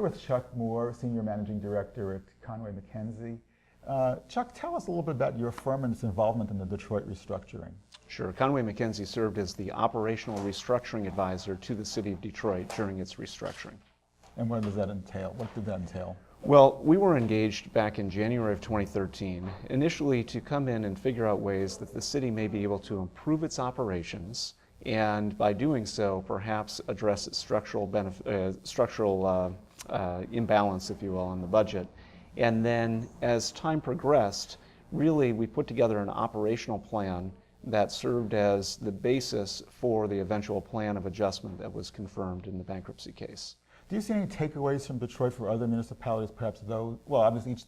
with Chuck Moore, Senior Managing Director at Conway MacKenzie. Chuck, tell us a little bit about your firm and its involvement in the Detroit restructuring. Sure. Conway MacKenzie served as the operational restructuring advisor to the city of Detroit during its restructuring. And what does that entail? What did that entail? Well, we were engaged back in January of 2013, initially to come in and figure out ways that the city may be able to improve its operations, and by doing so, perhaps address its structural imbalance, if you will, in the budget. And then as time progressed, really we put together an operational plan that served as the basis for the eventual plan of adjustment that was confirmed in the bankruptcy case. Do you see any takeaways from Detroit for other municipalities, perhaps those, well, obviously each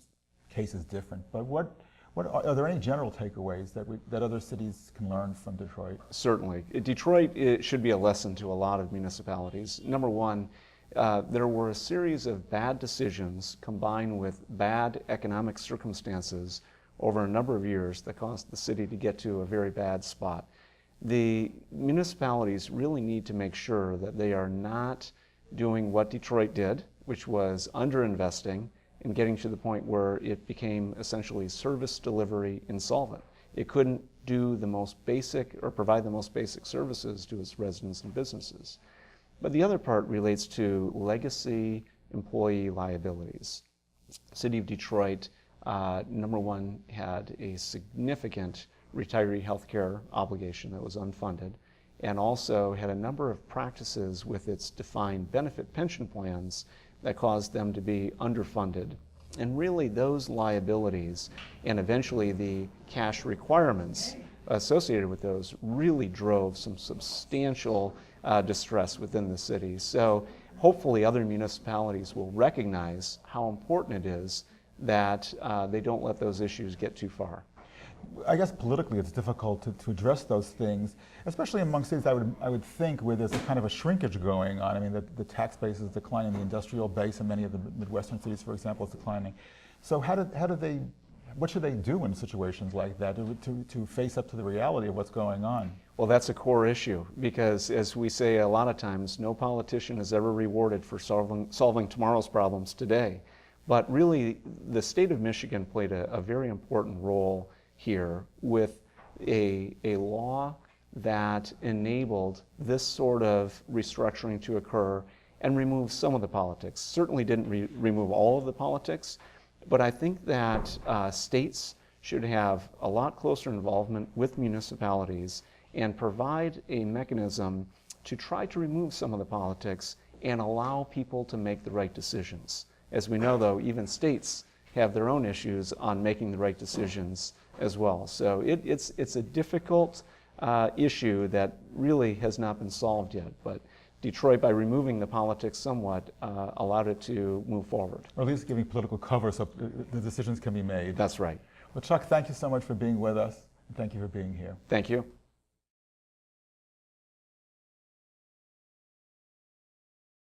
case is different, but what are there any general takeaways that other cities can learn from Detroit? Certainly. Detroit, it should be a lesson to a lot of municipalities. Number one, there were a series of bad decisions combined with bad economic circumstances over a number of years that caused the city to get to a very bad spot. The municipalities really need to make sure that they are not doing what Detroit did, which was underinvesting and getting to the point where it became essentially service delivery insolvent. It couldn't do the most basic or provide the most basic services to its residents and businesses. But the other part relates to legacy employee liabilities. The City of Detroit, number one, had a significant retiree health care obligation that was unfunded, and also had a number of practices with its defined benefit pension plans that caused them to be underfunded. And really those liabilities and eventually the cash requirements associated with those really drove some substantial distress within the city. So hopefully other municipalities will recognize how important it is that they don't let those issues get too far. I guess politically it's difficult to address those things, especially among cities I would think where there's a kind of a shrinkage going on. I mean, the tax base is declining, the industrial base in many of the Midwestern cities, for example, is declining. So what should they do in situations like that to face up to the reality of what's going on? Well, that's a core issue because, as we say a lot of times, no politician is ever rewarded for solving tomorrow's problems today. But really, the state of Michigan played a very important role here with a law that enabled this sort of restructuring to occur and remove some of the politics. Certainly didn't remove all of the politics, but I think that states should have a lot closer involvement with municipalities and provide a mechanism to try to remove some of the politics and allow people to make the right decisions. As we know, though, even states have their own issues on making the right decisions as well. So it's a difficult issue that really has not been solved yet. But Detroit, by removing the politics somewhat, allowed it to move forward. Or at least giving political cover so the decisions can be made. That's right. Well, Chuck, thank you so much for being with us. And thank you for being here. Thank you.